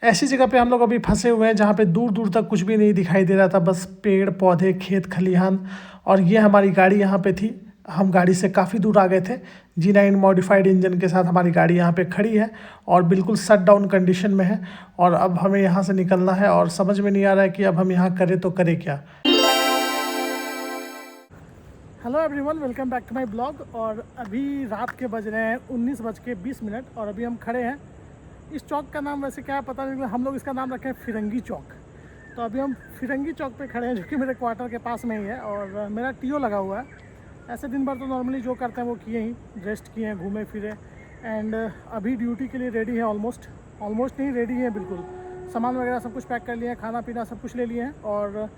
ऐसी जगह पे हम लोग अभी फंसे हुए हैं जहाँ पे दूर दूर तक कुछ भी नहीं दिखाई दे रहा था, बस पेड़ पौधे खेत खलिहान। और ये हमारी गाड़ी यहाँ पे थी। हम गाड़ी से काफ़ी दूर आ गए थे। G9 मॉडिफाइड इंजन के साथ हमारी गाड़ी यहाँ पे खड़ी है और बिल्कुल शट डाउन कंडीशन में है। और अब हमें यहाँ से निकलना है और समझ में नहीं आ रहा है कि अब हम यहाँ करें तो करें क्या। Hello everyone, welcome back to my blog. और अभी रात के बज रहे हैं 19:20 और अभी हम खड़े हैं। इस चौक का नाम वैसे क्या है पता नहीं, हम लोग इसका नाम रखे हैं फिरंगी चौक। तो अभी हम फिरंगी चौक पे खड़े हैं जो कि मेरे क्वार्टर के पास में ही है और मेरा टीओ लगा हुआ है। ऐसे दिन भर तो नॉर्मली जो करते हैं वो किए ही, रेस्ट किए हैं, घूमे फिरे एंड अभी ड्यूटी के लिए रेडी है। ऑलमोस्ट नहीं रेडी है बिल्कुल। सामान वगैरह सब कुछ पैक कर लिए हैं, खाना पीना सब कुछ ले लिए हैं और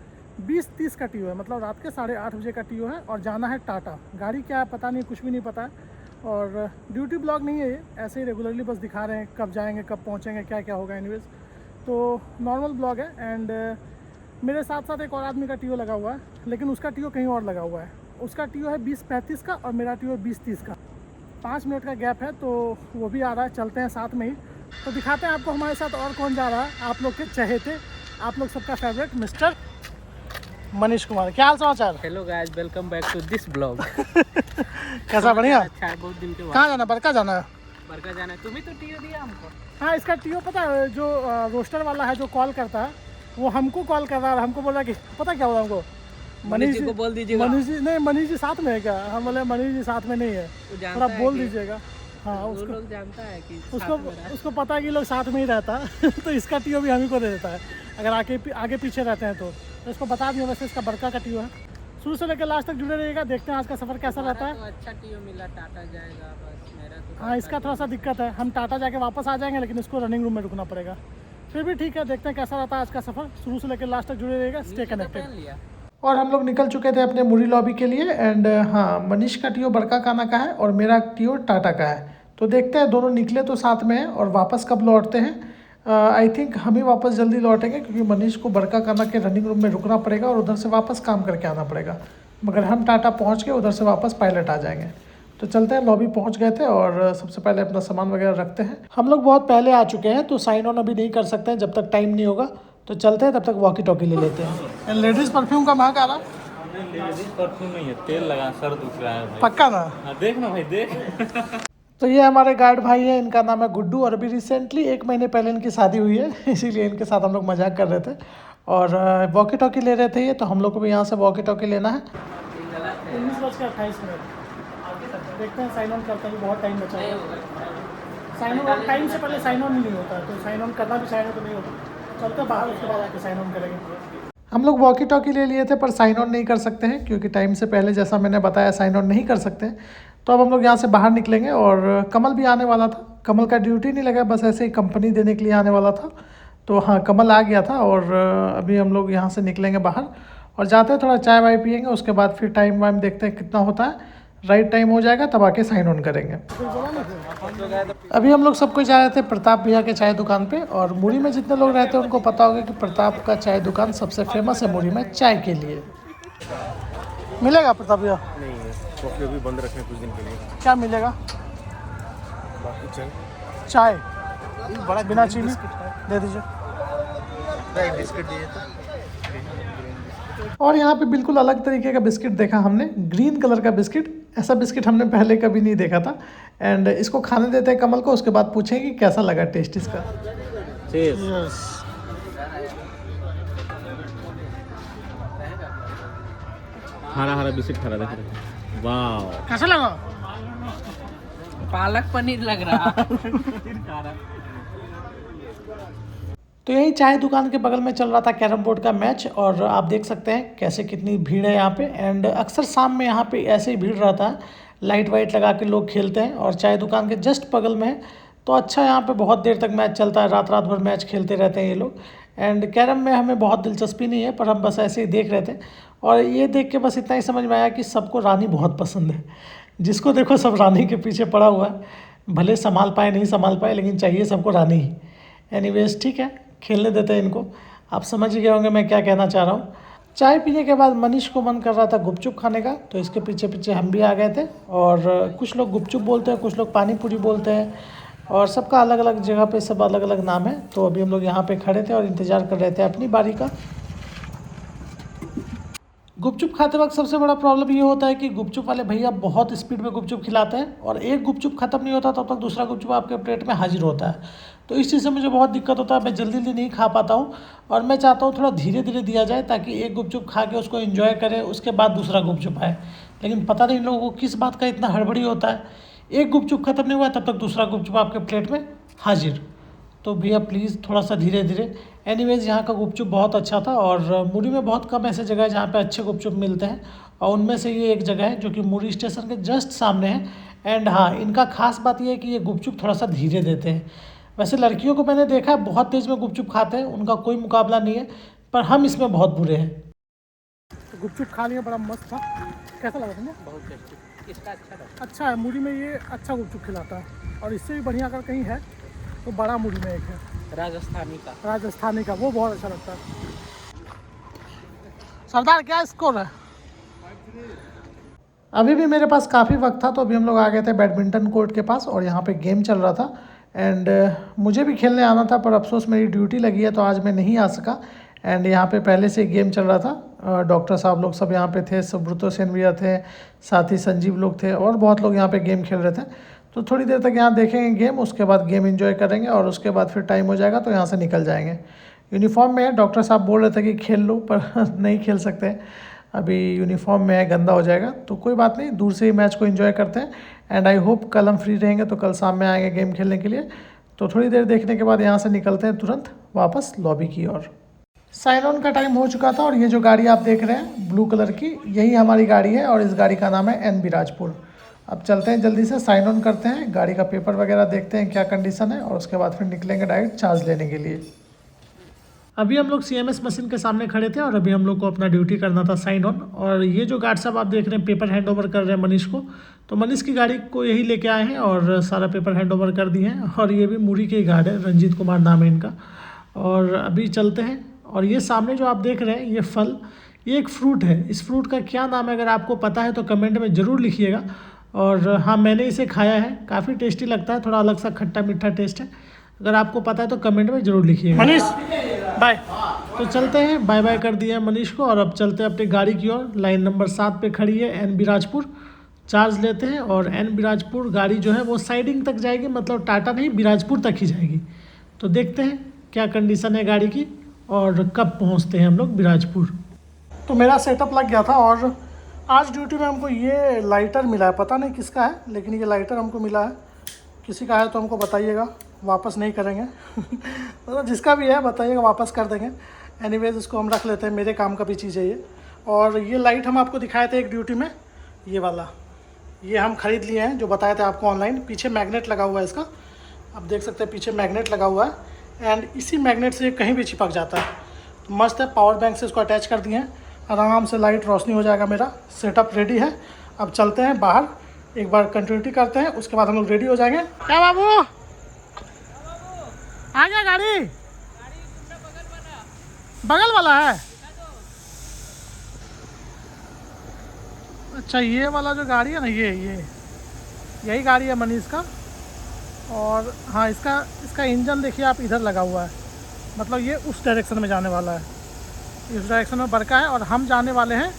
20:30 का टीओ है, मतलब रात के 8:30 बजे का टीओ है और जाना है टाटा। गाड़ी क्या है पता नहीं, कुछ भी नहीं पता है। और ड्यूटी ब्लॉग नहीं है ये, ऐसे ही रेगुलरली बस दिखा रहे हैं कब जाएंगे कब पहुंचेंगे क्या क्या होगा। एनीवेज तो नॉर्मल ब्लॉग है एंड मेरे साथ साथ एक और आदमी का टीओ लगा हुआ है, लेकिन उसका टीओ कहीं और लगा हुआ है। उसका टीओ है 20:35 का और मेरा टीओ 20:30 का। 5 मिनट का गैप है तो वो भी आ रहा है, चलते हैं साथ में ही। तो दिखाते हैं आपको हमारे साथ और कौन जा रहा है। आप लोग के चहेते, आप लोग सबका फेवरेट मिस्टर मनीष कुमार। क्या हाल समाचार? Hello guys, welcome back to this blog. कैसा? बढ़िया। अच्छा है, बहुत दिन के बाद। कहाँ जाना? बरका जाना है? बरका जाना है। तुम्हें तो टीओ दिया हमको। हाँ, इसका टीओ पता है, जो रोस्टर वाला है जो कॉल करता है वो हमको कॉल कर रहा है। हमको बोला कि पता क्या बोला हमको, मनीष जी को बोल दीजिएगा। मनीष जी नहीं, मनीष जी साथ में है क्या? हम बोले मनीष जी साथ में नहीं है, थोड़ा बोल दीजिएगा। हाँ, वो लोग जानता है कि उसको पता है कि लोग साथ में ही रहता है तो इसका टीओ भी हम ही को दे देता है अगर आगे पीछे रहते हैं तो इसको बता दिया। वैसे इसका बरका का टीओ है। शुरू से लेकर लास्ट तक जुड़े रहिएगा, देखते हैं आज का सफ़र कैसा रहता है। तो अच्छा टीओ मिला, टाटा जाएगा बस। मेरा तो हाँ, इसका थोड़ा सा दिक्कत है, हम टाटा जाके वापस आ जाएंगे लेकिन इसको रनिंग रूम में रुकना पड़ेगा। फिर भी ठीक है, देखते हैं कैसा रहता है आज का सफ़र। शुरू से लेकर लास्ट तक जुड़े रहिएगा, स्टे कनेक्टेड। और हम लोग निकल चुके थे अपने मुरी लॉबी के लिए एंड हाँ, मनीष का टीओ बरका काना का है और मेरा टीओ टाटा का है। तो देखते हैं दोनों निकले तो साथ में हैं और वापस कब लौटते हैं। आई थिंक हम ही वापस जल्दी लौटेंगे क्योंकि मनीष को बरका काना के रनिंग रूम में रुकना पड़ेगा और उधर से वापस काम करके आना पड़ेगा। मगर हम टाटा पहुँच के उधर से वापस पायलट आ जाएंगे। तो चलते हैं, लॉबी पहुंच गए थे और सबसे पहले अपना सामान वगैरह रखते हैं। हम लोग बहुत पहले आ चुके हैं तो साइन ऑन अभी नहीं कर सकते हैं जब तक टाइम नहीं होगा। तो चलते हैं, तब तक वॉकी टॉकी ले लेते हैं। लेडीज़ परफ्यूम का महक आ रहा। लेडीज परफ्यूम नहीं है, तेल लगा, सर दुख रहा है भाई। पक्का ना? हाँ, देख ना भाई, देख। तो ये हमारे गार्ड भाई हैं, इनका नाम है गुड्डू और अभी रिसेंटली 1 महीने पहले इनकी शादी हुई है इसीलिए इनके साथ हम लोग मजाक कर रहे थे और वॉकी टॉकी ले रहे थे ये। तो हम लोग को भी यहाँ से वॉकी टॉकी लेना है। 19:28। देखते हैं, साइन ऑन करते हैं, बहुत टाइम बचा है। साइन ऑन टाइम से पहले साइन ऑन नहीं होता, तो साइन ऑन करना भी साइन तो नहीं होता। चलते बाहर, उसके बाद आके साइन ऑन करेंगे। हम लोग वॉकी टॉकी ले लिए थे पर साइन ऑन नहीं कर सकते हैं क्योंकि टाइम से पहले, जैसा मैंने बताया, साइन ऑन नहीं कर सकते हैं। तो अब हम लोग यहाँ से बाहर निकलेंगे और कमल भी आने वाला था। कमल का ड्यूटी नहीं लगा, बस ऐसे ही कंपनी देने के लिए आने वाला था। तो हाँ, कमल आ गया था और अभी हम लोग यहाँ से निकलेंगे बाहर और जाते हैं, थोड़ा चाय वाय पियेंगे। उसके बाद फिर टाइम वाइम देखते हैं कितना होता है। राइट टाइम हो जाएगा तब आके साइन ऑन करेंगे। अभी हम लोग सब कुछ जा रहे थे प्रताप भैया के चाय दुकान पे और मुरी में जितने लोग रहते हैं उनको पता होगा कि प्रताप का चाय दुकान सबसे फेमस है मुरी में चाय के लिए। मिलेगा प्रताप भैया? नहीं है, कॉफी अभी बंद रखने कुछ दिन के लिए। क्या मिलेगा? बाकी चाय चाय बड़ा बिना चीनी दे दीजिए। बिस्किट दिए तो। और यहाँ पे बिल्कुल अलग तरीके का बिस्किट देखा हमने, ग्रीन कलर का बिस्किट। ऐसा बिस्किट हमने पहले कभी नहीं देखा था एंड इसको खाने देते हैं कमल को, उसके बाद पूछेंगे कि कैसा लगा टेस्ट इसका। Cheers। हरा हरा बिस्किट खा रहा, देख रहे। वाह, कैसा लगा? पालक पनीर लग रहा। तो यही चाय दुकान के बगल में चल रहा था कैरम बोर्ड का मैच और आप देख सकते हैं कैसे कितनी भीड़ है यहाँ पे। एंड अक्सर शाम में यहाँ पे ऐसे ही भीड़ रहता है, लाइट वाइट लगा के लोग खेलते हैं और चाय दुकान के जस्ट बगल में है। तो अच्छा, यहाँ पे बहुत देर तक मैच चलता है, रात रात भर मैच खेलते रहते हैं ये लोग। एंड कैरम में हमें बहुत दिलचस्पी नहीं है पर हम बस ऐसे ही देख रहे थे और ये देख के बस इतना ही समझ में आया कि सबको रानी बहुत पसंद है। जिसको देखो सब रानी के पीछे पड़ा हुआ है, भले संभाल पाए नहीं संभाल पाए लेकिन चाहिए सबको रानी ही। एनीवेज ठीक है, खेलने देते हैं इनको। आप समझ गए होंगे मैं क्या कहना चाह रहा हूँ। चाय पीने के बाद मनीष को मन कर रहा था गुपचुप खाने का, तो इसके पीछे पीछे हम भी आ गए थे। और कुछ लोग गुपचुप बोलते हैं, कुछ लोग पानी पूरी बोलते हैं और सबका अलग अलग जगह पे सब अलग अलग नाम है। तो अभी हम लोग यहाँ पे खड़े थे और इंतज़ार कर रहे थे अपनी बारी का। गुपचुप खाते वक्त सबसे बड़ा प्रॉब्लम ये होता है कि गुपचुप वाले भैया बहुत स्पीड में गुपचुप खिलाते हैं और एक गुपचुप ख़त्म नहीं होता तब तक दूसरा गुपचुप आपके प्लेट में हाजिर होता है। तो इस चीज़ से मुझे बहुत दिक्कत होता है, मैं जल्दी जल्दी नहीं खा पाता हूँ और मैं चाहता हूँ थोड़ा धीरे धीरे दिया जाए ताकि एक गुपचुप खा के उसको एंजॉय करें, उसके बाद दूसरा गुपचुप आए। लेकिन पता नहीं इन लोगों को किस बात का इतना हड़बड़ी होता है, एक गुपचुप ख़त्म नहीं हुआ तब तक दूसरा गुपचुप आपके प्लेट में हाजिर। तो भैया प्लीज़ थोड़ा सा धीरे धीरे। एनीवेज़ यहाँ का गुपचुप बहुत अच्छा था और मुरी में बहुत कम ऐसे जगह है जहाँ पे अच्छे गुपचुप मिलते हैं और उनमें से ये एक जगह है जो कि मुरी स्टेशन के जस्ट सामने है। एंड हाँ, इनका खास बात ये है कि ये गुपचुप थोड़ा सा धीरे देते हैं। वैसे लड़कियों को मैंने देखा है बहुत तेज़ में गुपचुप खाते हैं, उनका कोई मुकाबला नहीं है, पर हम इसमें बहुत बुरे हैं। तो गुपचुप खा लिया, बड़ा मस्त था। कैसा लगा तुम्हें? बहुत टेस्टी, इसका अच्छा था। अच्छा है, मुरी में ये अच्छा गुपचुप खिलाता है और इससे भी बढ़िया अगर कहीं है तो बड़ा मुरी में एक है राजस्थानी का, वो बहुत अच्छा लगता है। सरदार क्या स्कोर है? अभी भी मेरे पास काफ़ी वक्त था तो अभी हम लोग आ गए थे बैडमिंटन कोर्ट के पास और यहाँ पे गेम चल रहा था। एंड मुझे भी खेलने आना था पर अफसोस मेरी ड्यूटी लगी है तो आज मैं नहीं आ सका। एंड यहाँ पे पहले से गेम चल रहा था, डॉक्टर साहब लोग सब यहाँ पे थे, सुब्रतो सेन भैया थे, साथ ही संजीव लोग थे और बहुत लोग यहाँ पे गेम खेल रहे थे। तो थोड़ी देर तक यहाँ देखेंगे गेम, उसके बाद गेम एंजॉय करेंगे और उसके बाद फिर टाइम हो जाएगा तो यहाँ से निकल जाएंगे। यूनिफॉर्म में है, डॉक्टर साहब बोल रहे थे कि खेल लो पर नहीं खेल सकते, अभी यूनिफॉर्म में है, गंदा हो जाएगा। तो कोई बात नहीं, दूर से ही मैच को एंजॉय करते हैं। एंड आई होप कल हम फ्री रहेंगे तो कल शाम में आएंगे गेम खेलने के लिए। तो थोड़ी देर देखने के बाद यहाँ से निकलते हैं तुरंत वापस लॉबी की ओर। साइन ऑन का टाइम हो चुका था और ये जो गाड़ी आप देख रहे हैं ब्लू कलर की, यही हमारी गाड़ी है और इस गाड़ी का नाम है एन बिराजपुर। अब चलते हैं, जल्दी से साइन ऑन करते हैं, गाड़ी का पेपर वगैरह देखते हैं क्या कंडीशन है और उसके बाद फिर निकलेंगे डायरेक्ट चार्ज लेने के लिए। अभी हम लोग CMS मशीन के सामने खड़े थे और अभी हम लोग को अपना ड्यूटी करना था साइन ऑन। और ये जो गार्ड साहब आप देख रहे हैं पेपर हैंड ओवर कर रहे हैं मनीष को, तो मनीष की गाड़ी को यही लेके आए हैं और सारा पेपर हैंड ओवर कर दिए हैं। और ये भी मुरी के ही गार्ड है, रंजीत कुमार नाम है इनका। और अभी चलते हैं। और ये सामने जो आप देख रहे हैं ये फल, ये एक फ्रूट है। इस फ्रूट का क्या नाम है अगर आपको पता है तो कमेंट में ज़रूर लिखिएगा। और हाँ, मैंने इसे खाया है, काफ़ी टेस्टी लगता है, थोड़ा अलग सा खट्टा मीठा टेस्ट है। अगर आपको पता है तो कमेंट में ज़रूर लिखिएगा। मनीष बाय। तो चलते हैं, बाय बाय कर दिया है मनीष को और अब चलते हैं अपनी गाड़ी की ओर। लाइन नंबर 7 पे खड़ी है एन बिराजपुर, चार्ज लेते हैं। और एन बिराजपुर गाड़ी जो है वो साइडिंग तक जाएगी, मतलब टाटा नहीं बिराजपुर तक ही जाएगी। तो देखते हैं क्या कंडीशन है गाड़ी की और कब पहुँचते हैं हम लोग बिराजपुर। तो मेरा सेटअप लग गया था और आज ड्यूटी में हमको ये लाइटर मिला है, पता नहीं किसका है लेकिन ये लाइटर हमको मिला है। किसी का है तो हमको बताइएगा, वापस नहीं करेंगे मतलब जिसका भी है बताइएगा, वापस कर देंगे। एनीवेज इसको हम रख लेते हैं, मेरे काम का भी चीज़ है ये। और ये लाइट हम आपको दिखाए थे एक ड्यूटी में, ये वाला, ये हम ख़रीद लिए हैं जो बताए थे आपको ऑनलाइन। पीछे मैग्नेट लगा हुआ है इसका, आप देख सकते हैं पीछे मैग्नेट लगा हुआ है एंड इसी मैग्नेट से कहीं भी चिपक जाता है। तो मस्त है, पावर बैंक से इसको अटैच कर दिए हैं, आराम से लाइट रोशनी हो जाएगा। मेरा सेटअप रेडी है। अब चलते हैं बाहर, एक बार कंटिन्यूटी करते हैं, उसके बाद हम लोग रेडी हो जाएंगे। क्या बाबू आ गया गाड़ी? बगल वाला है? अच्छा, ये वाला जो गाड़ी है ना, ये यही गाड़ी है मनीष का। और हाँ, इसका इंजन देखिए आप, इधर लगा हुआ है, मतलब ये उस डायरेक्शन में जाने वाला है, इस डायरेक्शन में बरका है और हम जाने वाले हैं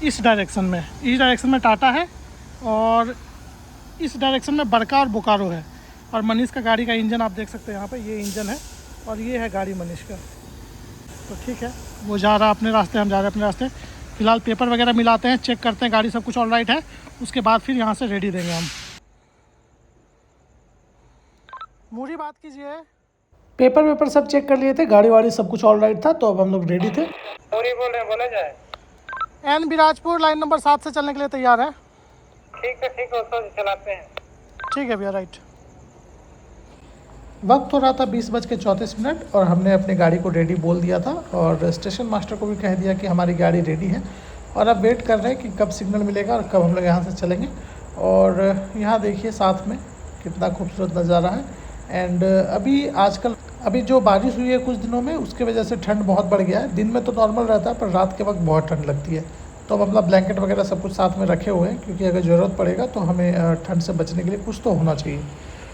इस डायरेक्शन में। इस डायरेक्शन में टाटा है और इस डायरेक्शन में बरका और बोकारो है। और मनीष का गाड़ी का इंजन आप देख सकते हैं यहाँ पे, ये इंजन है और ये है गाड़ी मनीष का। तो ठीक है, वो जा रहा है अपने रास्ते, हम जा रहे हैं अपने रास्ते। फिलहाल पेपर वगैरह मिलाते हैं, चेक करते हैं गाड़ी सब कुछ ऑल राइट है, उसके बाद फिर यहाँ से रेडी देंगे हम। मूरी बात कीजिए। पेपर वेपर सब चेक कर लिए थे, गाड़ी वाड़ी सब कुछ ऑल राइट था, तो अब हम लोग रेडी थे। पूरी बोल रहे, बोला जाए। एन बिराजपुर लाइन नंबर 7 से चलने के लिए तैयार है। ठीक है, उसको चलाते हैं। ठीक है भैया, राइट। वक्त हो रहा था 20:34 और हमने अपनी गाड़ी को रेडी बोल दिया था और स्टेशन मास्टर को भी कह दिया कि हमारी गाड़ी रेडी है। और अब वेट कर रहे हैं कि कब सिग्नल मिलेगा और कब हम लोग यहाँ से चलेंगे। और यहाँ देखिए साथ में कितना खूबसूरत नज़ारा है। एंड अभी जो बारिश हुई है कुछ दिनों में, उसके वजह से ठंड बहुत बढ़ गया है। दिन में तो नॉर्मल रहता है पर रात के वक्त बहुत ठंड लगती है। तो हम अपना ब्लैंकेट वगैरह सब कुछ साथ में रखे हुए हैं, क्योंकि अगर ज़रूरत पड़ेगा तो हमें ठंड से बचने के लिए कुछ तो होना चाहिए।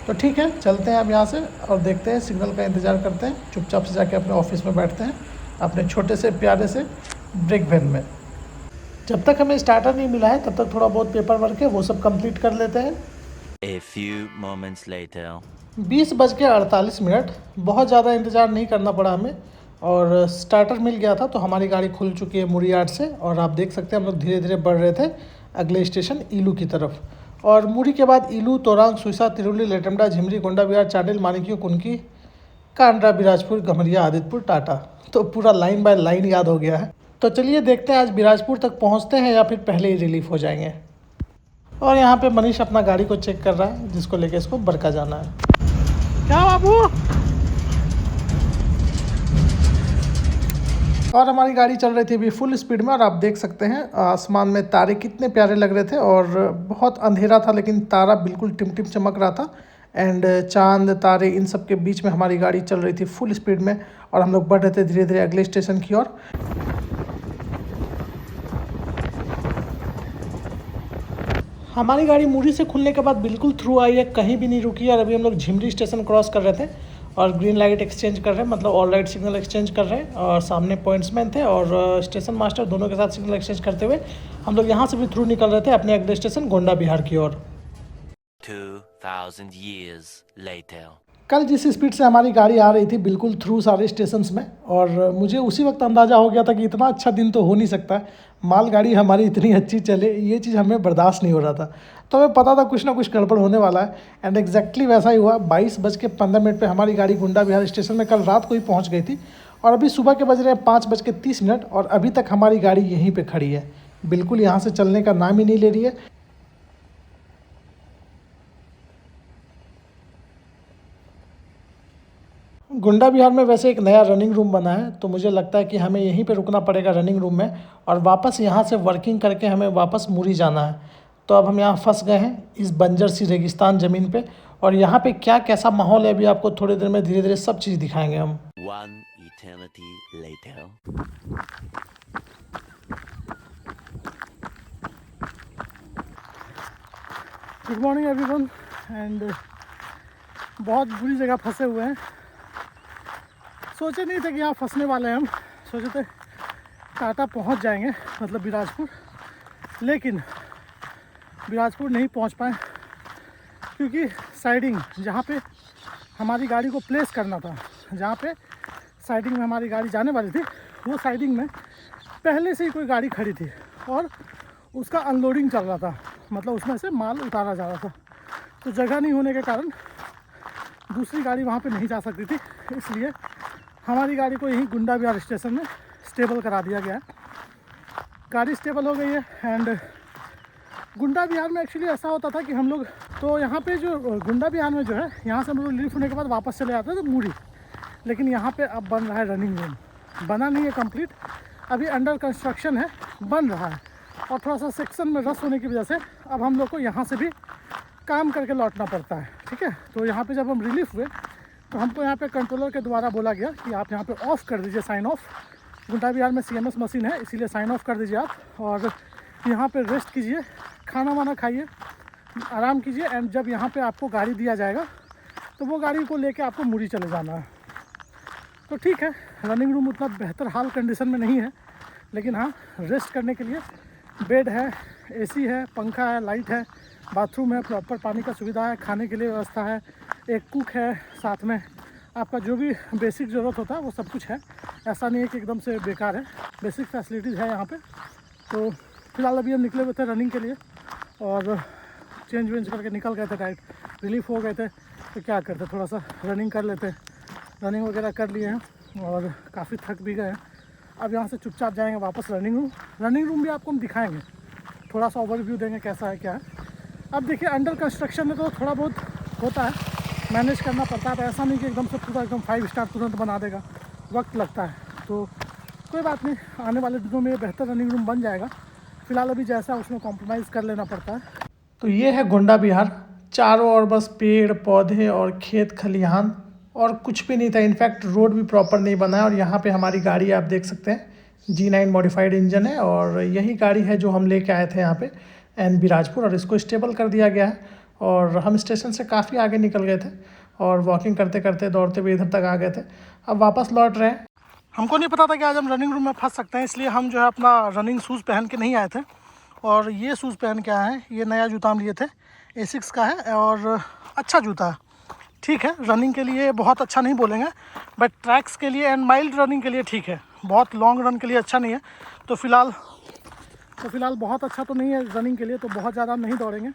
तो ठीक है, चलते हैं अब यहाँ से और देखते हैं, सिग्नल का इंतज़ार करते हैं, चुपचाप से जाके अपने ऑफिस में बैठते हैं अपने छोटे से प्यारे से ब्रेक वैन में। जब तक हमें स्टार्टर नहीं मिला है तब तक थोड़ा बहुत पेपर वर्क है वो सब कंप्लीट कर लेते हैं। A few moments later. 20:48, बहुत ज़्यादा इंतज़ार नहीं करना पड़ा हमें और स्टार्टर मिल गया था। तो हमारी गाड़ी खुल चुकी है मुरी यार्ड से और आप देख सकते हैं हम लोग धीरे धीरे बढ़ रहे थे अगले स्टेशन ईलू की तरफ। और मुरी के बाद ईलू, तोरांग, सुइसा, तिरुली, लेटमडा, झिमरी, गोंडा बिहार, चांडिल, मानिकियो, कुनकी, कांड्रा, बिराजपुर, गमरिया, आदितपुर, टाटा। तो पूरा लाइन बाय लाइन याद हो गया है। तो चलिए देखते हैं आज बिराजपुर तक पहुंचते हैं या फिर पहले ही रिलीफ हो जाएंगे। और यहाँ पे मनीष अपना गाड़ी को चेक कर रहा है, जिसको लेके इसको बरका जाना है। क्या बाबू? और हमारी गाड़ी चल रही थी अभी फुल स्पीड में और आप देख सकते हैं आसमान में तारे कितने प्यारे लग रहे थे और बहुत अंधेरा था लेकिन तारा बिल्कुल टिम-टिम चमक रहा था। एंड चांद, तारे, इन सब के बीच में हमारी गाड़ी चल रही थी फुल स्पीड में और हम लोग बढ़ रहे थे धीरे धीरे अगले स्टेशन की ओर। हमारी गाड़ी मुरी से खुलने के बाद बिल्कुल थ्रू आई है, कहीं भी नहीं रुकी। और अभी हम लोग झिमरी स्टेशन क्रॉस कर रहे थे और ग्रीन लाइट एक्सचेंज कर रहे हैं, मतलब ऑल राइट सिग्नल एक्सचेंज कर रहे हैं। और सामने पॉइंट्समैन थे और स्टेशन मास्टर, दोनों के साथ सिग्नल एक्सचेंज करते हुए हम लोग यहाँ से भी थ्रू निकल रहे थे अपने अगले स्टेशन गोंडा बिहार की ओर। 2000 years later. कल जिस स्पीड से हमारी गाड़ी आ रही थी बिल्कुल थ्रू सारे स्टेशंस में, और मुझे उसी वक्त अंदाज़ा हो गया था कि इतना अच्छा दिन तो हो नहीं सकता, माल गाड़ी हमारी इतनी अच्छी चले, ये चीज़ हमें बर्दाश्त नहीं हो रहा था। तो हमें पता था कुछ ना कुछ गड़बड़ होने वाला है एंड एग्जैक्टली वैसा ही हुआ। 22:15 पे हमारी गाड़ी गोंडा बिहार स्टेशन में कल रात को ही पहुँच गई थी और अभी सुबह के बज रहे हैं 5:30 और अभी तक हमारी गाड़ी यहीं पर खड़ी है, बिल्कुल यहाँ से चलने का नाम ही नहीं ले रही है। गोंडा बिहार में वैसे एक नया रनिंग रूम बना है, तो मुझे लगता है कि हमें यहीं पे रुकना पड़ेगा रनिंग रूम में और वापस यहाँ से वर्किंग करके हमें वापस मुरी जाना है। तो अब हम यहाँ फंस गए हैं इस बंजर सी रेगिस्तान ज़मीन पे और यहाँ पे क्या कैसा माहौल है अभी आपको थोड़ी देर में धीरे धीरे सब चीज़ दिखाएंगे हम। One eternity later. Good morning everyone and बहुत बुरी जगह फंसे हुए हैं। सोचे नहीं थे कि यहाँ फंसने वाले हैं हम, सोचे थे टाटा पहुँच जाएंगे, मतलब बिराजपुर, लेकिन बिराजपुर नहीं पहुँच पाए क्योंकि साइडिंग जहाँ पे हमारी गाड़ी को प्लेस करना था, जहाँ पे साइडिंग में हमारी गाड़ी जाने वाली थी, वो साइडिंग में पहले से ही कोई गाड़ी खड़ी थी और उसका अनलोडिंग चल रहा था, मतलब उसमें से माल उतारा जा रहा था। तो जगह नहीं होने के कारण दूसरी गाड़ी वहाँ पे नहीं जा सकती थी, इसलिए हमारी गाड़ी को यहीं गोंडा बिहार स्टेशन में स्टेबल करा दिया गया है। गाड़ी स्टेबल हो गई है एंड गोंडा बिहार में एक्चुअली ऐसा होता था कि हम लोग तो यहाँ पे जो गोंडा बिहार में जो है, यहाँ से हम लोग रिलीफ होने के बाद वापस चले जाते थे तो मुरी, लेकिन यहाँ पे अब बन रहा है रनिंग रूम। बना नहीं है कंप्लीट, अभी अंडर कंस्ट्रक्शन है, बन रहा है और थोड़ा सा सेक्शन में रस होने की वजह से अब हम लोग को यहाँ से भी काम करके लौटना पड़ता है। ठीक है, तो यहाँ पे जब हम रिलीफ हुए तो हमको यहाँ पे कंट्रोलर के द्वारा बोला गया कि आप यहाँ पे ऑफ़ कर दीजिए, साइन ऑफ। गोंडा बिहार में CMS मशीन है, इसीलिए साइन ऑफ कर दीजिए आप और यहाँ पे रेस्ट कीजिए, खाना वाना खाइए, आराम कीजिए एंड जब यहाँ पे आपको गाड़ी दिया जाएगा तो वो गाड़ी को लेके आपको मुरी चले जाना है। तो ठीक है, रनिंग रूम उतना बेहतर हाल कंडीशन में नहीं है, लेकिन हाँ रेस्ट करने के लिए बेड है, AC है, पंखा है, लाइट है, बाथरूम है, प्रॉपर पानी का सुविधा है, खाने के लिए व्यवस्था है, एक कुक है, साथ में आपका जो भी बेसिक ज़रूरत होता है वो सब कुछ है। ऐसा नहीं है कि एकदम से बेकार है, बेसिक फैसिलिटीज़ है यहाँ पे। तो फिलहाल अभी हम निकले हुए थे रनिंग के लिए और चेंज वेंज करके निकल गए थे, डायरेक्ट रिलीफ हो गए थे तो क्या करते, थोड़ा सा रनिंग कर लेते। रनिंग वगैरह कर लिए हैं और काफ़ी थक भी गए हैं। अब यहाँ से चुपचाप जाएंगे वापस रनिंग रूम। रनिंग रूम भी आपको हम दिखाएंगे, थोड़ा सा ओवरव्यू देंगे कैसा है क्या है। अब देखिए अंडर कंस्ट्रक्शन में तो थोड़ा बहुत होता है, मैनेज करना पड़ता है, तो ऐसा नहीं कि एकदम से पूरा एकदम 5 स्टार तुरंत बना देगा, वक्त लगता है। तो कोई बात नहीं, आने वाले दिनों में बेहतर रनिंग रूम बन जाएगा। फिलहाल अभी जैसा उसमें कॉम्प्रोमाइज़ कर लेना पड़ता है। तो ये है गोंडा बिहार, चारों ओर बस पेड़ पौधे और खेत खलिहान और कुछ भी नहीं था। इनफैक्ट रोड भी प्रॉपर नहीं बना है और यहाँ पे हमारी गाड़ी आप देख सकते हैं G9 मॉडिफाइड इंजन है और यही गाड़ी है जो हम लेके आए थे यहाँ पे NB राजपुर और इसको स्टेबल कर दिया गया है। और हम स्टेशन से काफ़ी आगे निकल गए थे और वॉकिंग करते करते दौड़ते हुए इधर तक आ गए थे। अब वापस लौट रहे हैं। हमको नहीं पता था कि आज हम रनिंग रूम में फंस सकते हैं, इसलिए हम जो है अपना रनिंग शूज़ पहन के नहीं आए थे और ये शूज़ पहन के आए हैं। ये नया जूता हम लिए थे, एसिक्स का है और अच्छा जूता है, ठीक है। रनिंग के लिए बहुत अच्छा नहीं बोलेंगे, बट ट्रैक्स के लिए एंड माइल्ड रनिंग के लिए ठीक है। बहुत लॉन्ग रन के लिए अच्छा नहीं है। तो फ़िलहाल बहुत अच्छा तो नहीं है रनिंग के लिए, तो बहुत ज़्यादा नहीं दौड़ेंगे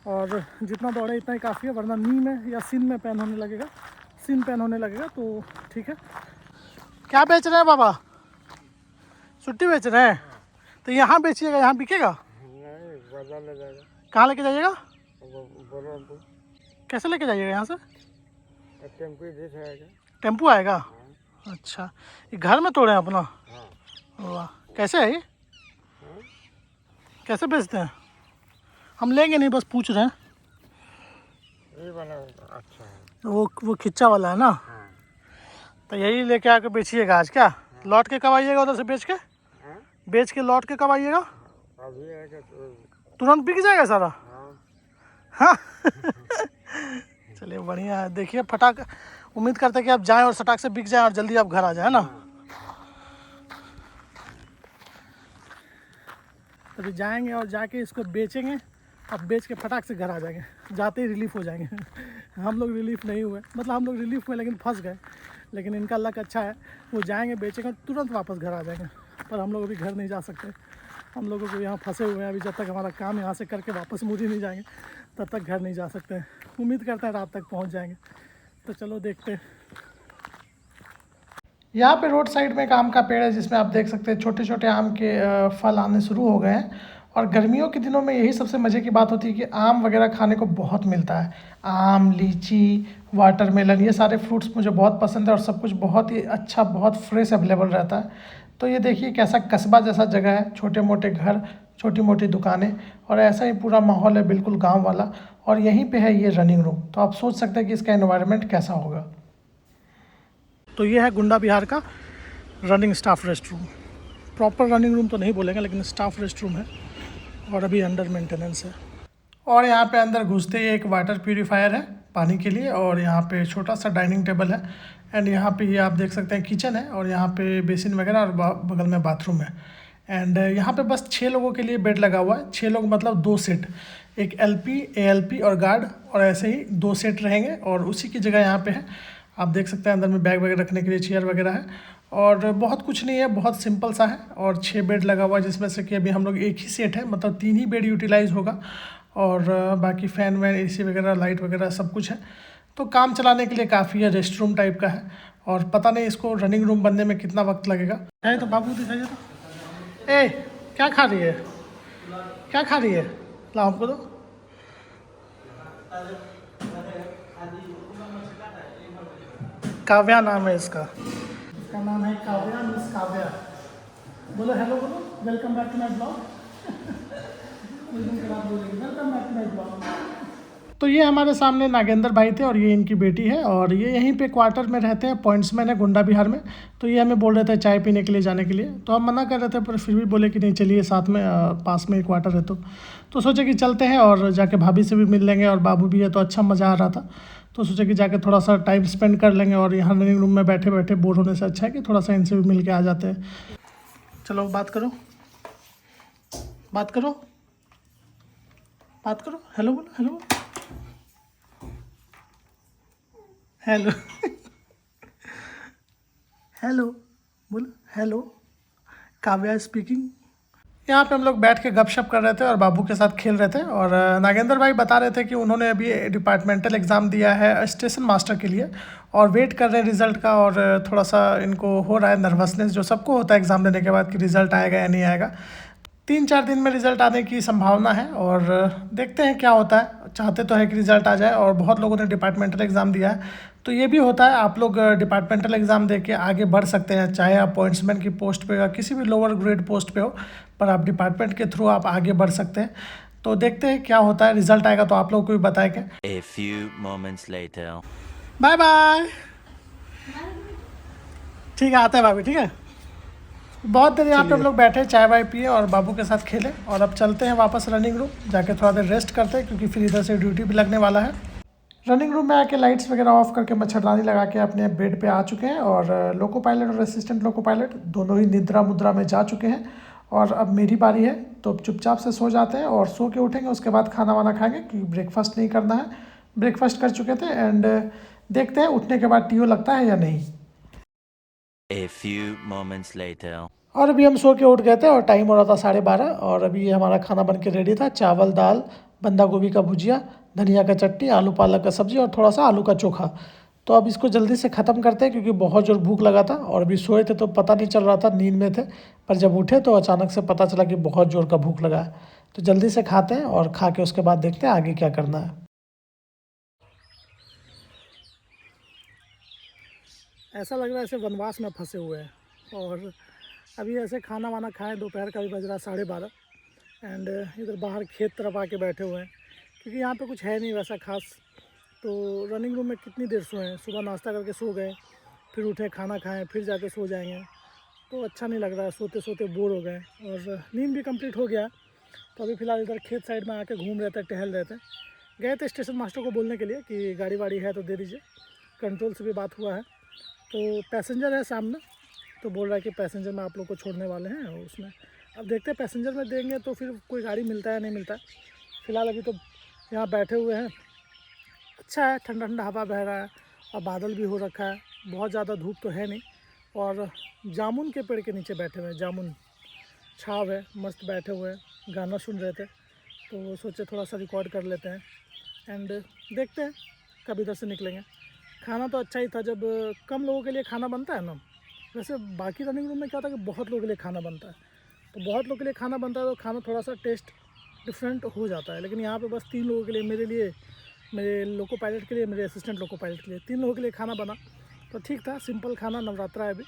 और जितना दौड़े इतना ही काफ़ी है, वरना नी में या सिन में पेन होने लगेगा तो ठीक है। क्या बेच रहे हैं बाबा? छुट्टी बेच रहे हैं? तो यहाँ बेचिएगा, यहाँ बिकेगा? कहाँ लेके जाइएगा? कैसे लेके जाइएगा यहाँ से? टेम्पू आएगा? अच्छा, ये घर में तोड़े हैं अपना? वाह, कैसे है ये? कैसे बेचते हैं? हम लेंगे नहीं, बस पूछ रहे हैं। ये वाला अच्छा है। वो खिच्चा वाला है ना? तो यही लेके आकर बेचिएगा आज? क्या लौट के कब आइएगा उधर से बेच के लौट के कब आइएगा? अभी आएगा तो तुरंत बिक जाएगा सारा? हाँ। चलिए बढ़िया है। देखिए फटाक, उम्मीद करते हैं कि आप जाएं और फटाक से बिक जाएं और जल्दी आप घर आ जाएं ना। अभी जाएंगे और जाके इसको बेचेंगे, अब बेच के फटाक से घर आ जाएंगे, जाते ही रिलीफ हो जाएंगे। हम लोग रिलीफ नहीं हुए, मतलब हम लोग रिलीफ हुए लेकिन फंस गए। लेकिन इनका लक अच्छा है, वो जाएंगे बेचेंगे तुरंत वापस घर आ जाएंगे। पर हम लोग अभी घर नहीं जा सकते, हम लोगों को यहाँ फंसे हुए हैं। अभी जब तक हमारा काम यहाँ से करके वापस मुड़ी नहीं जाएंगे तब तक घर नहीं जा सकते। उम्मीद करते हैं रात तक पहुँच जाएंगे। तो चलो देखते हैं। यहाँ पे रोड साइड में एक आम का पेड़ है जिसमें आप देख सकते हैं छोटे छोटे आम के फल आने शुरू हो गए हैं। और गर्मियों के दिनों में यही सबसे मज़े की बात होती है कि आम वगैरह खाने को बहुत मिलता है। आम, लीची, वाटरमेलन, ये सारे फ्रूट्स मुझे बहुत पसंद है और सब कुछ बहुत ही अच्छा, बहुत फ्रेश अवेलेबल रहता है। तो ये देखिए कैसा कस्बा जैसा जगह है, छोटे मोटे घर, छोटी मोटी दुकानें और ऐसा ही पूरा माहौल है, बिल्कुल गाँव वाला। और यहीं पर है ये रनिंग रूम, तो आप सोच सकते हैं कि इसका एनवायरनमेंट कैसा होगा। तो ये है गुंडा बिहार का running staff rest room. Proper running room तो नहीं बोलेंगे लेकिन स्टाफ रेस्ट रूम है और अभी अंडर मेंटेनेंस है। और यहाँ पे अंदर घुसते ही एक वाटर प्यूरीफायर है पानी के लिए और यहाँ पे छोटा सा डाइनिंग टेबल है एंड यहाँ पे ये आप देख सकते हैं किचन है और यहाँ पे बेसिन वगैरह और बगल में बाथरूम है। एंड यहाँ पे बस 6 लोगों के लिए बेड लगा हुआ है। 6 लोग मतलब 2 सेट, एक LP, ALP और गार्ड, और ऐसे ही 2 सेट रहेंगे और उसी की जगह यहाँ पे है। आप देख सकते हैं अंदर में बैग वगैरह रखने के लिए चेयर वगैरह है और बहुत कुछ नहीं है, बहुत सिंपल सा है। और 6 बेड लगा हुआ है जिसमें से कि अभी हम लोग एक ही सेट है, मतलब 3 ही बेड यूटिलाइज़ होगा और बाकी फ़ैन वैन, AC वगैरह, लाइट वगैरह सब कुछ है। तो काम चलाने के लिए काफ़ी है, रेस्ट रूम टाइप का है और पता नहीं इसको रनिंग रूम बनने में कितना वक्त लगेगा। है तो बाबू दिखाइए तो। ए क्या खा रही है? क्या खा रही है? लाओ हमको दो। काव्या नाम है इसका नाम है काव्या, मिस काव्या। बोलो हेलो, बोलो welcome back to my blog. Welcome back to my blog. तो ये हमारे सामने नागेंद्र भाई थे और ये इनकी बेटी है और ये यहीं पे क्वार्टर में रहते हैं, पॉइंट्समैन है गुंडा बिहार में। तो ये हमें बोल रहे थे चाय पीने के लिए जाने के लिए, तो हम मना कर रहे थे पर फिर भी बोले कि नहीं चलिए, साथ में पास में ही क्वार्टर है तो सोचे कि चलते हैं और जाके भाभी से भी मिल लेंगे और बाबू भी है तो अच्छा मज़ा आ रहा था। तो सोचे कि जाके थोड़ा सा टाइम स्पेंड कर लेंगे और यहाँ रनिंग रूम में बैठे बैठे बोर होने से अच्छा है कि थोड़ा सा इनसे भी मिल के आ जाते हैं। चलो बात करो, बात करो, बात करो। हेलो बोलो, हेलो हेलो। हेलो बोलो, हेलो। काव्या स्पीकिंग। यहाँ पे हम लोग बैठ के गपशप कर रहे थे और बाबू के साथ खेल रहे थे और नागेंद्र भाई बता रहे थे कि उन्होंने अभी डिपार्टमेंटल एग्ज़ाम दिया है स्टेशन मास्टर के लिए और वेट कर रहे हैं रिज़ल्ट का और थोड़ा सा इनको हो रहा है नर्वसनेस, जो सबको होता है एग्ज़ाम देने के बाद कि रिज़ल्ट आएगा या नहीं आएगा। 3-4 दिन में रिज़ल्ट आने की संभावना है और देखते हैं क्या होता है। चाहते तो है कि रिज़ल्ट आ जाए और बहुत लोगों ने डिपार्टमेंटल एग्ज़ाम दिया है, तो ये भी होता है। आप लोग डिपार्टमेंटल एग्ज़ाम दे के आगे बढ़ सकते हैं, चाहे आप पॉइंट्समैन की पोस्ट पे या किसी भी लोअर ग्रेड पोस्ट पे हो, पर आप डिपार्टमेंट के थ्रू आप आगे बढ़ सकते हैं। तो देखते हैं क्या होता है, रिज़ल्ट आएगा तो आप लोग को भी बताएंगे। A few moments later. Bye bye. ठीक है, आते हैं भाभी, ठीक है। बहुत देर यहाँ पे हम लोग बैठे, चाय वाय पिए और बाबू के साथ खेले, और अब चलते हैं वापस रनिंग रूम, जाके थोड़ा देर रेस्ट करते हैं क्योंकि फिर इधर से ड्यूटी भी लगने वाला है। रनिंग रूम में आके लाइट्स वगैरह ऑफ करके मच्छरदानी लगा के अपने बेड पे आ चुके हैं, और लोको पायलट और असिस्टेंट लोको पायलट दोनों ही निद्रा मुद्रा में जा चुके हैं। और अब मेरी बारी है, तो अब चुपचाप से सो जाते हैं और सो के उठेंगे, उसके बाद खाना वाना खाएंगे क्योंकि ब्रेकफास्ट नहीं करना है। ब्रेकफास्ट कर चुके थे एंड देखते हैं उठने के बाद टीओ लगता है या नहीं। A few moments later. और अभी हम सो के उठ गए थे और टाइम हो रहा था 12:30, और अभी ये हमारा खाना बन के रेडी था। चावल, दाल, बंदा गोभी का भुजिया, धनिया का चटनी, आलू पालक का सब्जी और थोड़ा सा आलू का चोखा। तो अब इसको जल्दी से ख़त्म करते हैं क्योंकि बहुत जोर भूख लगा था, और अभी सोए थे तो पता नहीं चल रहा था, नींद में थे, पर जब उठे तो अचानक से पता चला कि बहुत जोर का भूख लगा है। तो जल्दी से खाते हैं और खा के उसके बाद देखते हैं आगे क्या करना है। ऐसा लग रहा है ऐसे वनवास में फंसे हुए हैं, और अभी ऐसे खाना वाना खाएं, दोपहर का भी बज रहा 12:30, एंड इधर बाहर खेत तरफ आके बैठे हुए हैं क्योंकि यहाँ पे कुछ है नहीं वैसा खास। तो रनिंग रूम में कितनी देर सोए हैं, सुबह नाश्ता करके सो गए, फिर उठे खाना खाएं, फिर जाके सो जाएंगे, तो अच्छा नहीं लग रहा है, सोते सोते बोर हो गए और नींद भी कंप्लीट हो गया। तो अभी फ़िलहाल इधर खेत साइड में आके घूम रहे थे, टहल रहे थे। गए थे स्टेशन मास्टर को बोलने के लिए कि गाड़ी वाड़ी है तो दे दीजिए, कंट्रोल से भी बात हुआ है। तो पैसेंजर है सामने, तो बोल रहा है कि पैसेंजर में आप लोग को छोड़ने वाले हैं, और उसमें अब देखते हैं पैसेंजर में देंगे तो फिर कोई गाड़ी मिलता है नहीं मिलता है। फ़िलहाल अभी तो यहाँ बैठे हुए हैं, अच्छा है, ठंडा ठंडा हवा बह रहा है और बादल भी हो रखा है, बहुत ज़्यादा धूप तो है नहीं। और जामुन के पेड़ के नीचे बैठे हुए हैं, जामुन छाव है, मस्त बैठे हुए हैं, गाना सुन रहे थे, तो सोचे थोड़ा सा रिकॉर्ड कर लेते हैं एंड देखते हैं कब इधर से निकलेंगे। खाना तो अच्छा ही था, जब कम लोगों के लिए खाना बनता है ना, वैसे बाकी रनिंग रूम में क्या होता है कि बहुत लोगों के लिए खाना बनता है, तो बहुत लोगों के लिए खाना बनता है तो खाना थोड़ा सा टेस्ट डिफरेंट हो जाता है। लेकिन यहाँ पे बस 3 लोगों के लिए, मेरे लिए, मेरे लोको पायलट के लिए, मेरे असिस्टेंट लोको पायलट के लिए, 3 लोगों के लिए खाना बना, तो ठीक था, सिंपल खाना, नवरात्रा है अभी,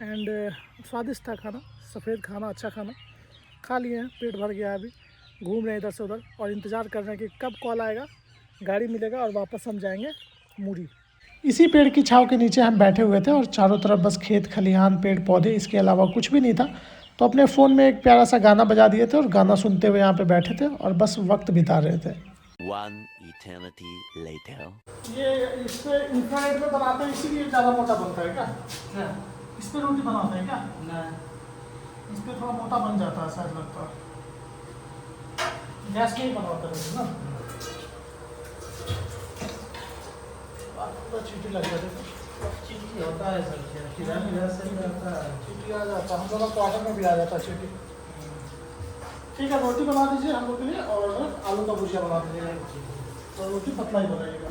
एंड स्वादिष्ट था खाना, सफ़ेद खाना, अच्छा खाना खा लिए हैं, पेट भर गया है। अभी घूम रहे हैं इधर से उधर और इंतज़ार कर रहे हैं कि कब कॉल आएगा, गाड़ी मिलेगा और वापस हम जाएंगे मुरी। इसी पेड़ की छांव के नीचे हम बैठे हुए थे और चारों तरफ बस खेत खलिहान, पेड़ पौधे, इसके अलावा कुछ भी नहीं था। तो अपने फ़ोन में एक प्यारा सा गाना बजा दिए थे और गाना सुनते हुए यहाँ पे बैठे थे और बस वक्त बिता रहे थे। One eternity later. ये इस पे इंफ्रारेड में बनाते हैं इसीलिए ज़्यादा मोटा बनता है क्या? इस पे रोटी बनाते हैं क्या? नहीं, इस पे थोड़ा मोटा बन जाता है शायद, लगता है गैस नहीं बनाते रोटी ना। चीटी लग जाती है, चीटी होता है सर, चीटी आ जाता है, हम लोग क्वार्टर में भी आ जाता है चीटी। ठीक है, रोटी बना दीजिए हम लोग के लिए और आलू का भुजिया बना दीजिए, तो रोटी पतला ही बनाइएगा।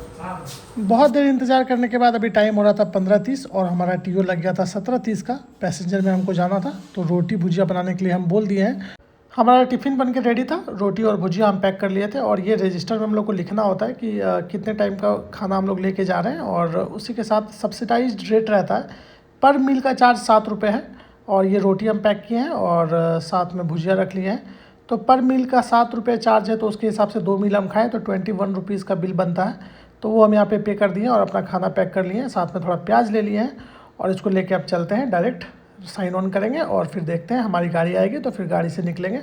बहुत देर इंतज़ार करने के बाद अभी टाइम हो रहा था 15:30 और हमारा टीओ लग गया था 17:30 का। पैसेंजर में हमको जाना था, तो रोटी भुजिया बनाने के लिए हम बोल दिए हैं। हमारा टिफ़िन बन के रेडी था, रोटी और भुजिया हम पैक कर लिए थे, और ये रजिस्टर में हम लोग को लिखना होता है कि कितने टाइम का खाना हम लोग लेके जा रहे हैं, और उसी के साथ सब्सिडाइज्ड रेट रहता है। पर मील का चार्ज 7 रुपये है, और ये रोटी हम पैक किए हैं और साथ में भुजिया रख लिए हैं। तो पर मील का 7 रुपये चार्ज है, तो उसके हिसाब से 2 मील हम खाएँ तो 21 रुपीज़ का बिल बनता है। तो वो हम यहाँ पे पे कर दिए और अपना खाना पैक कर लिए हैं, साथ में थोड़ा प्याज ले लिए हैं, और इसको लेके अब चलते हैं, डायरेक्ट साइन ऑन करेंगे और फिर देखते हैं हमारी गाड़ी आएगी तो फिर गाड़ी से निकलेंगे।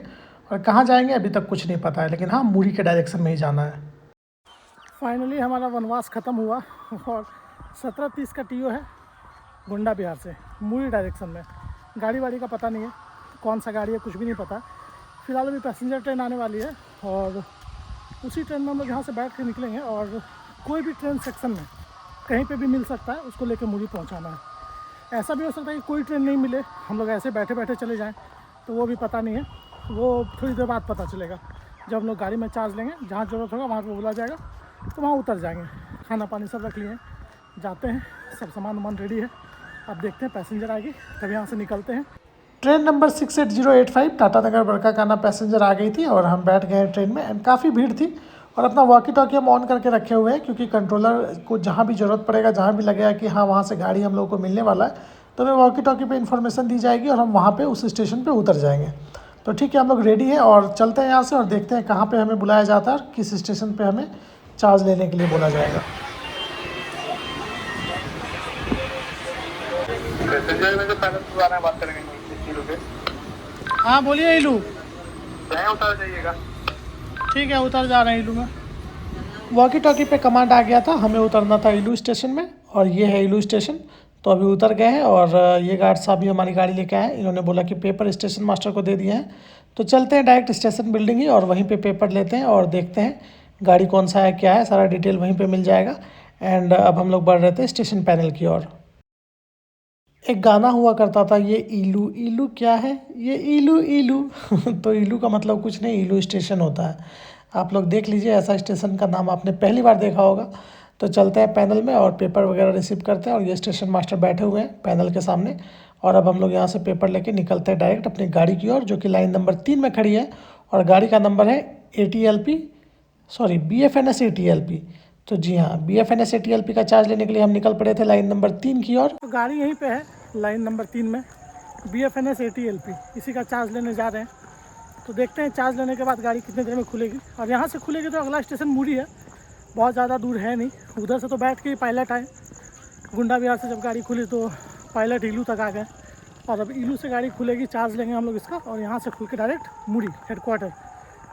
और कहाँ जाएंगे अभी तक कुछ नहीं पता है, लेकिन हाँ मुरी के डायरेक्शन में ही जाना है। फाइनली हमारा वनवास ख़त्म हुआ और 17:30 का टीओ है गुंडा बिहार से, मुरी डायरेक्शन में। गाड़ी वाड़ी का पता नहीं है, कौन सा गाड़ी है कुछ भी नहीं पता। फ़िलहाल अभी पैसेंजर ट्रेन आने वाली है और उसी ट्रेन में हम लोग यहाँ से बैठ के निकलेंगे, और कोई भी ट्रेन सेक्शन में कहीं पे भी मिल सकता है, उसको लेकर मुरी पहुँचाना है। ऐसा भी हो सकता है कि कोई ट्रेन नहीं मिले, हम लोग ऐसे बैठे बैठे चले जाएं, तो वो भी पता नहीं है, वो थोड़ी देर बाद पता चलेगा। जब हम लोग गाड़ी में चार्ज लेंगे, जहाँ ज़रूरत होगा वहाँ पे बुला जाएगा, तो वहाँ उतर जाएंगे। खाना पानी सब रख लिए हैं, जाते हैं, सब सामान वामान रेडी है। अब देखते हैं पैसेंजर आएगी तब यहाँ से निकलते हैं। ट्रेन नंबर 68085 टाटा नगर बरकाकाना पैसेंजर आ गई थी और हम बैठ गए ट्रेन में, एंड काफ़ी भीड़ थी। और अपना वॉकी टॉकी हम ऑन करके रखे हुए हैं, क्योंकि कंट्रोलर को जहाँ भी ज़रूरत पड़ेगा, जहाँ भी लगेगा कि हाँ वहाँ से गाड़ी हम लोग को मिलने वाला है, तो हमें वॉकी टॉकी पे इन्फॉर्मेशन दी जाएगी और हम वहाँ पे उस स्टेशन पे उतर जाएंगे। तो ठीक है, हम लोग रेडी हैं और चलते हैं यहाँ से और देखते हैं कहाँ पे हमें बुलाया जाता है और किस स्टेशन पे हमें चार्ज लेने के लिए बोला जाएगा। पैसेंजर में तो पहले दोबारा बात करेंगे। इलू पे। हाँ बोलिए इलू। नया उतार जाइएगा। ठीक है, उतर जा रहे हैं इलू में। वॉकी टॉकी पे कमांड आ गया था, हमें उतरना था इलू स्टेशन में, और ये है इलू स्टेशन। तो अभी उतर गए हैं, और ये गार्ड साहब भी हमारी गाड़ी लेके आए हैं। इन्होंने बोला कि पेपर स्टेशन मास्टर को दे दिए हैं, तो चलते हैं डायरेक्ट स्टेशन बिल्डिंग ही, और वहीं पे पेपर लेते हैं और देखते हैं गाड़ी कौन सा है, क्या है, सारा डिटेल वहीं पे मिल जाएगा। एंड अब हम लोग बढ़ रहे थे स्टेशन पैनल की ओर। एक गाना हुआ करता था, ये इलू इलू क्या है, ये इलू इलू तो इलू का मतलब कुछ नहीं, इलू स्टेशन होता है। आप लोग देख लीजिए, ऐसा स्टेशन का नाम आपने पहली बार देखा होगा। तो चलते हैं पैनल में और पेपर वगैरह रिसीव करते हैं, और ये स्टेशन मास्टर बैठे हुए हैं पैनल के सामने। और अब हम लोग यहाँ से पेपर लेके निकलते हैं डायरेक्ट अपनी गाड़ी की ओर, जो कि लाइन नंबर 3 में खड़ी है, और गाड़ी का नंबर है BFNS ATLP। तो जी हाँ, BFNS ATLP का चार्ज लेने के लिए हम निकल पड़े थे लाइन नंबर 3 की ओर। तो गाड़ी यहीं पे है लाइन नंबर 3 में, BFNS ATLP, इसी का चार्ज लेने जा रहे हैं। तो देखते हैं चार्ज लेने के बाद गाड़ी कितने देर में खुलेगी। और यहाँ से खुलेगी तो अगला स्टेशन मुड़ी है, बहुत ज़्यादा दूर है नहीं। उधर से तो बैठ के ही पायलट आए, गुंडा बिहार से जब गाड़ी खुली तो पायलट इलू तक आ गए, और अब इलू से गाड़ी खुलेगी, चार्ज लेंगे हम लोग इसका, और यहाँ से खुल के डायरेक्ट मुड़ी हेडक्वार्टर।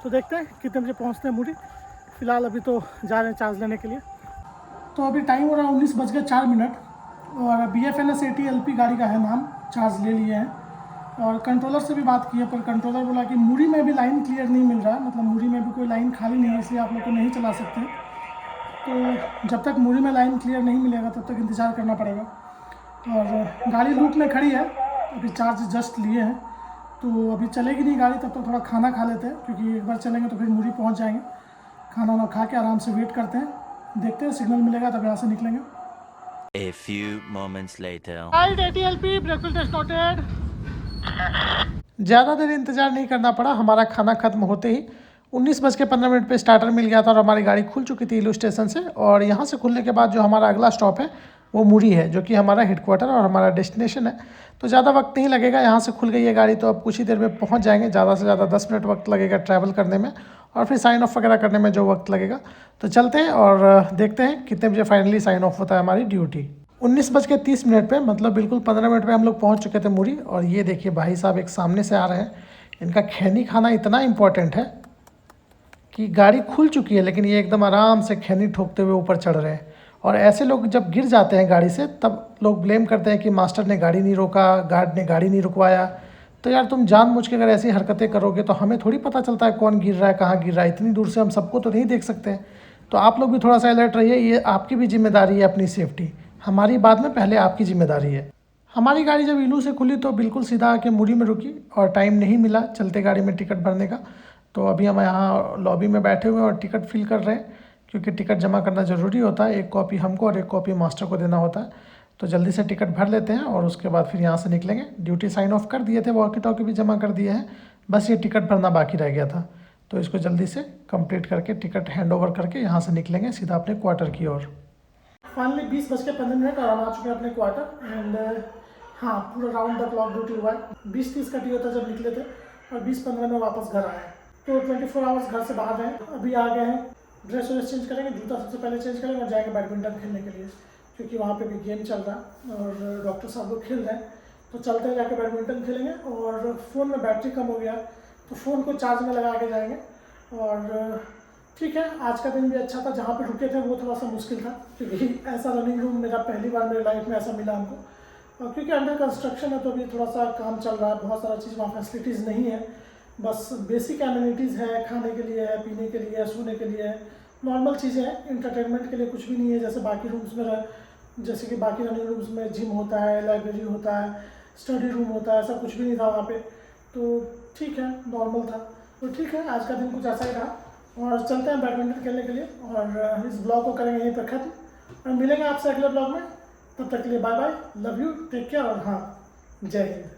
तो देखते हैं कितने बजे पहुँचते हैं मुड़ी। फ़िलहाल अभी तो जा रहे हैं चार्ज लेने के लिए। तो अभी टाइम हो रहा है 19:04, और BFNS ATLP गाड़ी का है नाम, चार्ज ले लिए हैं। और कंट्रोलर से भी बात की है, पर कंट्रोलर बोला कि मुड़ी में भी लाइन क्लियर नहीं मिल रहा है, मतलब मुड़ी में भी कोई लाइन खाली नहीं है, इसलिए आप लोग को नहीं चला सकते। तो जब तक मुड़ी में लाइन क्लियर नहीं मिलेगा तब तक इंतज़ार करना पड़ेगा। और गाड़ी लूप में खड़ी है, अभी चार्ज जस्ट लिए हैं, तो अभी चलेगी नहीं गाड़ी, तब तक थोड़ा खाना खा लेते हैं, क्योंकि एक बार चलेंगे तो फिर मुड़ी पहुँच जाएंगे। खाना वाना खा के आराम से वेट करते हैं, देखते हैं सिग्नल मिलेगा तब यहाँ से निकलेंगे। A few moments later. Right, ATLP, breakfast is noted. ज़्यादा देर इंतज़ार नहीं करना पड़ा, हमारा खाना खत्म होते ही 19:15 पे स्टार्टर मिल गया था, और हमारी गाड़ी खुल चुकी थी इलू स्टेशन से। और यहाँ से खुलने के बाद जो हमारा अगला स्टॉप है वो मुड़ी है, जो कि हमारा हेडक्वार्टर और हमारा डेस्टिनेशन है। तो ज़्यादा वक्त नहीं लगेगा, यहाँ से खुल गई है गाड़ी, तो अब कुछ ही देर में पहुँच जाएंगे। ज़्यादा से ज़्यादा 10 मिनट वक्त लगेगा ट्रैवल करने में, और फिर साइन ऑफ वगैरह करने में जो वक्त लगेगा। तो चलते हैं और देखते हैं कितने बजे फाइनली साइन ऑफ होता है हमारी ड्यूटी। 19:30 पे, मतलब बिल्कुल 15 मिनट में हम लोग पहुंच चुके थे मुड़ी। और ये देखिए भाई साहब एक सामने से आ रहे हैं, इनका खैनी खाना इतना इम्पोर्टेंट है कि गाड़ी खुल चुकी है, लेकिन ये एकदम आराम से खैनी ठोकते हुए ऊपर चढ़ रहे हैं। और ऐसे लोग जब गिर जाते हैं गाड़ी से, तब लोग ब्लेम करते हैं कि मास्टर ने गाड़ी नहीं रोका, गार्ड ने गाड़ी नहीं रुकवाया। तो यार तुम जानबूझ के अगर ऐसी हरकतें करोगे तो हमें थोड़ी पता चलता है कौन गिर रहा है, कहाँ गिर रहा है, इतनी दूर से हम सबको तो नहीं देख सकते। तो आप लोग भी थोड़ा सा अलर्ट रहिए, ये आपकी भी जिम्मेदारी है अपनी सेफ्टी, हमारी बाद में, पहले आपकी जिम्मेदारी है। हमारी गाड़ी जब इलू से खुली तो बिल्कुल सीधा आके मुड़ी में रुकी, और टाइम नहीं मिला चलते गाड़ी में टिकट भरने का। तो अभी हम यहाँ लॉबी में बैठे हुए हैं और टिकट फिल कर रहे हैं, क्योंकि टिकट जमा करना ज़रूरी होता है। एक कॉपी हमको और एक कॉपी मास्टर को देना होता है। तो जल्दी से टिकट भर लेते हैं, और उसके बाद फिर यहाँ से निकलेंगे। ड्यूटी साइन ऑफ कर दिए थे, वॉकी टॉकी भी जमा कर दिए हैं, बस ये टिकट भरना बाकी रह गया था। तो इसको जल्दी से कंप्लीट करके टिकट हैंड ओवर करके यहाँ से निकलेंगे सीधा अपने क्वार्टर की ओर। फाइनली 20:15 और हम आ चुके हैं अपने क्वार्टर। एंड हाँ, पूरा राउंड द क्लॉक ड्यूटी हुआ है। 20:30 का टी होता जब निकले थे, और 20:15 में वापस घर आए। तो 24 आवर्स घर से बाहर हैं। अभी आ गए हैं, ड्रेस व्रेस चेंज करेंगे, जूता सबसे पहले चेंज करेंगे, और जाएंगे बैडमिंटन खेलने के लिए, क्योंकि वहाँ पे भी गेम चल रहा है और डॉक्टर साहब लोग खेल रहे हैं। तो चलते हैं, जाके बैडमिंटन खेलेंगे। और फ़ोन में बैटरी कम हो गया, तो फ़ोन को चार्ज में लगा के जाएंगे। और ठीक है, आज का दिन भी अच्छा था। जहाँ पे रुके थे वो थोड़ा सा मुश्किल था, क्योंकि ऐसा रनिंग रूम मेरा पहली बार मेरी लाइफ में ऐसा मिला हमको। और क्योंकि अंडर कंस्ट्रक्शन है तो अभी थोड़ा सा काम चल रहा है, बहुत सारा चीज़ वहाँ फैसिलिटीज़ नहीं है, बस बेसिक एमिनिटीज़ है, खाने के लिए है, पीने के लिए है, सोने के लिए है, नॉर्मल चीज़ें हैं। इंटरटेनमेंट के लिए कुछ भी नहीं है, जैसे बाकी रूम्स में, जैसे कि बाकी रनिंग रूम्स में जिम होता है, लाइब्रेरी होता है, स्टडी रूम होता है, ऐसा कुछ भी नहीं था वहाँ पे। तो ठीक है, नॉर्मल था। तो ठीक है, आज का दिन कुछ ऐसा ही रहा। और चलते हैं बैडमिंटन खेलने के लिए, और इस ब्लॉग को करेंगे यहीं पर खत्म, और मिलेंगे आपसे अगले ब्लॉग में। तब तक के लिए bye bye, love you, take care, और हाँ, जय हिंद।